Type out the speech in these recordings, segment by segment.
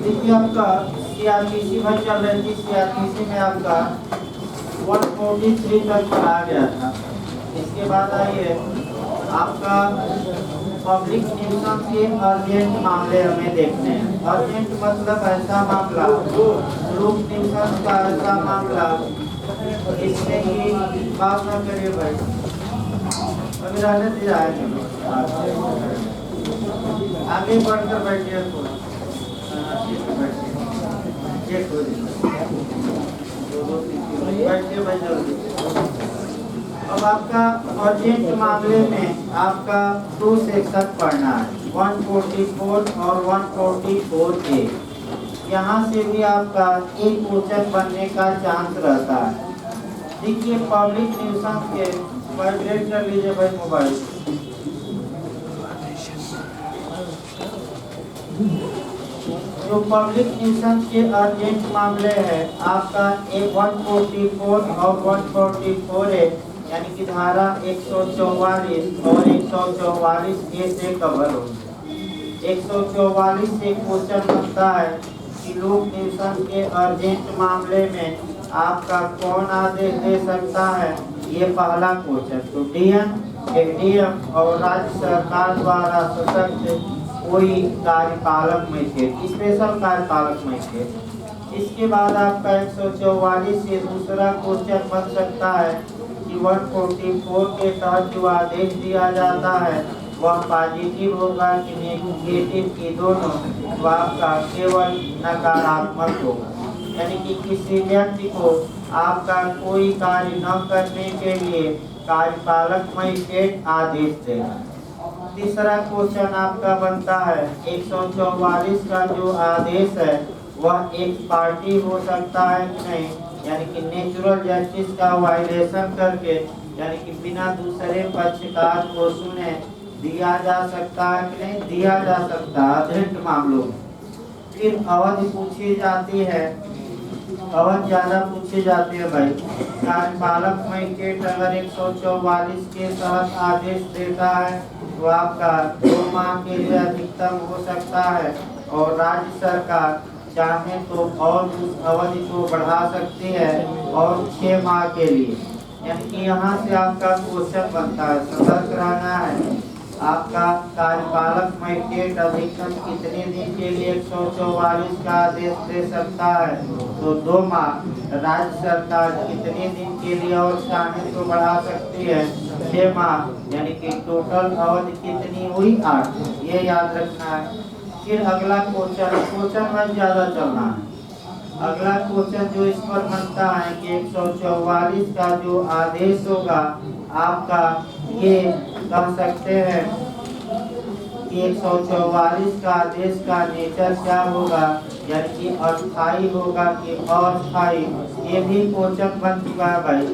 देखिए आपका सीआरपीसी भर चल रही थी। सीआरपीसी में आपका 143 तक पर आ गया था। इसके बाद आइए आपका पब्लिक न्यूसेंस के अर्जेंट मामले हमें देखने हैं। अर्जेंट मतलब ऐसा मामला, ग्रुप न्यूसेंस का ऐसा मामला इसमें कि बात ना करिए भाई, अभी रहने दिया है। आगे बढ़कर बैठिए, थोड़ा बैठिए भाई जल्दी। अब आपका अर्जेंट मामले में आपका 2 सेक्शन पढ़ना है, 144 और 144A। यहाँ से भी आपका एक क्वेश्चन बनने का चांस रहता है। देखिए पब्लिक न्यूसेंस के वाइब्रेट कर लीजिए भाई मोबाइल। जो पब्लिक न्यूसेंस के अर्जेंट मामले हैं आपका 144 और 144A यानी कि धारा 144 और 144A से कवर होंगे। 144 से क्वेश्चन बनता है कि लोक न्यूसेंस के अर्जेंट मामले में आपका कौन आदेश दे सकता है, ये पहला क्वेश्चन। तो डीएम, एडीएम और राज्य सरकार द्वारा सशक्त कोई कार्यपालक मजिस्ट्रेट, स्पेशल कार्यपालक मजिस्ट्रेट। इसके बाद आपका 144 से दूसरा क्वेश्चन बन सकता है कि 144 के तहत जो आदेश दिया जाता है वह पॉजिटिव होगा कि नेगेटिव, की दोनों, तो आपका केवल नकारात्मक होगा। यानी कि किसी व्यक्ति को आपका कोई कार्य न करने के लिए कार्यपालक मजिस्ट्रेट आदेश देगा। तीसरा क्वेश्चन आपका बनता है 144 का जो आदेश है वह एक पार्टी हो सकता है कि नहीं, यानी कि नेचुरल जस्टिस का वायलेशन करके, यानी कि बिना दूसरे पक्षकार को सुने दिया जा सकता है कि नहीं, दिया जा सकता है अर्जेंट मामलों में। फिर अवधि पूछी जाती है, अवधि ज्यादा पूछी जाती है भाई। कार्यपालक मजिस्ट्रेट अगर 144 के तहत आदेश देता है तो आपका 2 माह के लिए अधिकतम हो सकता है, और राज्य सरकार चाहे तो और उस अवधि को बढ़ा सकती है और 6 माह के लिए। यानी कि यहाँ से आपका क्वेश्चन बनता है, सतर्क रहना है। आपका कार्यपालक मजिस्ट्रेट अधिकतम कितने दिन के लिए 144 का आदेश दे सकता है, तो 2 माह। राज्य सरकार कितने दिन के लिए और चाहे तो बढ़ा सकती है, 6 माह। यानी कि टोटल अवधि कितनी हुई, 8। ये याद रखना है। फिर अगला क्वेश्चन में ज्यादा चलना है। अगला क्वेश्चन जो इस पर बनता है कि 144 का जो आदेश होगा आपका, ये कह सकते हैं कि 144 का आदेश का नेचर क्या होगा, यानी कि अस्थायी होगा कि अस्थायी। ये भी क्वेश्चन बन चुका है भाई।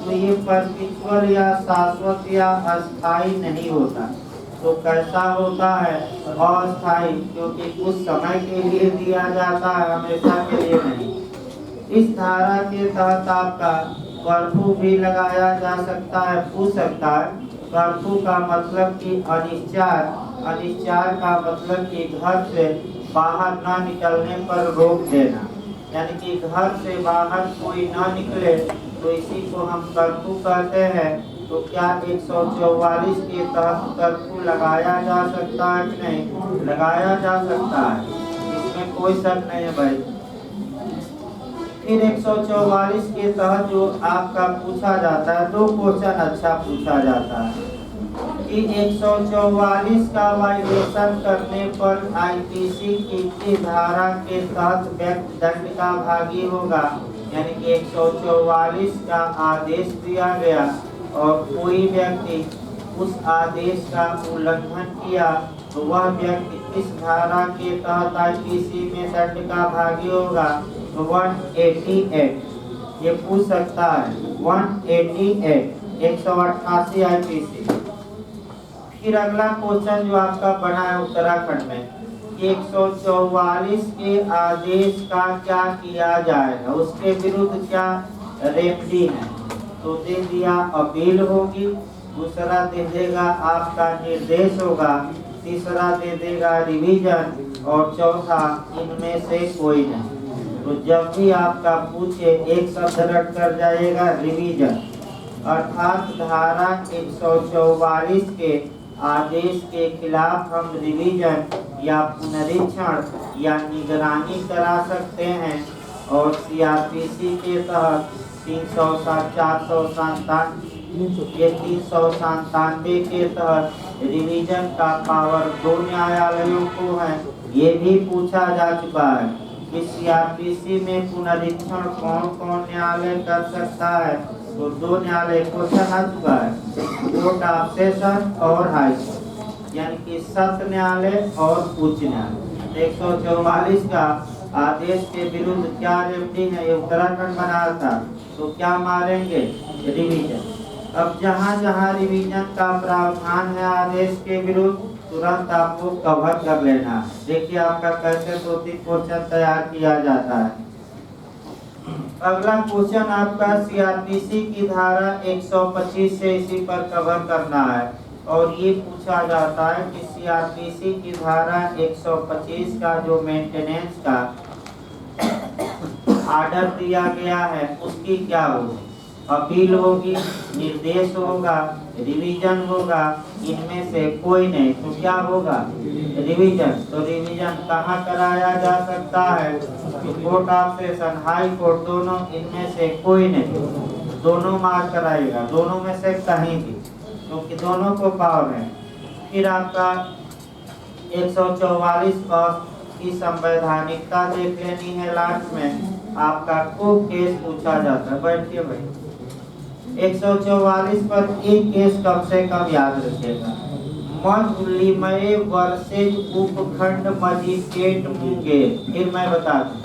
तो ये परपेचुअल या शाश्वत या अस्थायी नहीं होता, तो कैसा होता है, अस्थायी, क्योंकि कुछ समय के लिए दिया जाता है, हमेशा के लिए नहीं। इस धारा के तहत आपका कर्फ्यू भी लगाया जा सकता है, पूछ सकता है। कर्फ्यू का मतलब कि अनिश्चार, अनिश्चार का मतलब कि घर से बाहर न निकलने पर रोक देना, यानी कि घर से बाहर कोई न निकले, तो इसी को हम कर्फ्यू कहते हैं। तो क्या 144 के तहत कर्फ्यू लगाया जा सकता है कि नहीं, लगाया जा सकता है, इसमें कोई शक नहीं है भाई। फिर 144 के तहत जो आपका पूछा जाता है, 2 क्वेश्चन अच्छा पूछा जाता है कि 144 का वायलेशन करने पर आईपीसी की धारा के तहत व्यक्ति दंड का भागी होगा। यानी कि 144 का आदेश दिया गया और कोई व्यक्ति उस आदेश का उल्लंघन किया तो वह व्यक्ति इस धारा के तहत आईपीसी में दंड का भागी होगा। तो 188 ये पूछ सकता है, 188 188 आईपीसी। फिर अगला क्वेश्चन जो आपका बना है उत्तराखंड में, 144 के आदेश का क्या किया जाएगा, उसके विरुद्ध क्या रेमेडी है। तो दे दिया अपील होगी, दूसरा दे देगा आपका निर्देश होगा, तीसरा दे देगा रिवीजन, और चौथा इनमें से कोई नहीं। तो जब भी आपका पूछे एक शब्द रट कर जाएगा रिवीजन, अर्थात धारा 144 के आदेश के खिलाफ हम रिवीजन या पुनरीक्षण या निगरानी करा सकते हैं। और सीआरपीसी के तहत 397 के तहत रिवीजन का पावर 2 न्यायालयों को है। ये भी पूछा जा चुका है कि सीआरपीसी में पुनरीक्षण कौन कौन न्यायालय कर सकता है। तो 2 न्यायालय क्वेश्चन आ चुका है, कोर्ट ऑफ सेशन और हाई कोर्ट, यानी कि सत्र न्यायालय और उच्च न्यायालय। 144 का आदेश के विरुद्ध क्या रेमडी है, ये उत्तराखंड बना था, तो क्या मारेंगे, रिवीजन। अब जहाँ जहाँ रिवीजन का प्रावधान है आदेश के विरुद्ध, तुरंत आपको कवर कर लेना है। देखिए आपका कैसे 2-3 क्वेश्चन तैयार किया जाता है। अगला क्वेश्चन आपका सीआरपीसी की धारा 125 से इसी पर कवर करना है। और ये पूछा जाता है कि सीआरपीसी की धारा 125 का जो मेंटेनेंस का आर्डर दिया गया है उसकी क्या होगी, अपील होगी, निर्देश होगा, रिवीजन होगा, इनमें से कोई नहीं। तो क्या होगा, रिवीजन। तो रिवीजन कहाँ कराया जा सकता है, तो court of session, high court, दोनों इनमें से कोई नहीं। दोनों मार कराएगा, दोनों में से कहीं भी, क्योंकि दोनों को पावर है। फिर आपका 144 की संवैधानिकता देख लेनी है। लास्ट में आपका खूब केस पूछा जाता है, बैठिए भाई। 144 पर एक केस कम से कम याद रखिएगा, मजलिमय वर्सेज उपखंड मजिस्ट्रेट मुंगेर। फिर मैं बता दूं,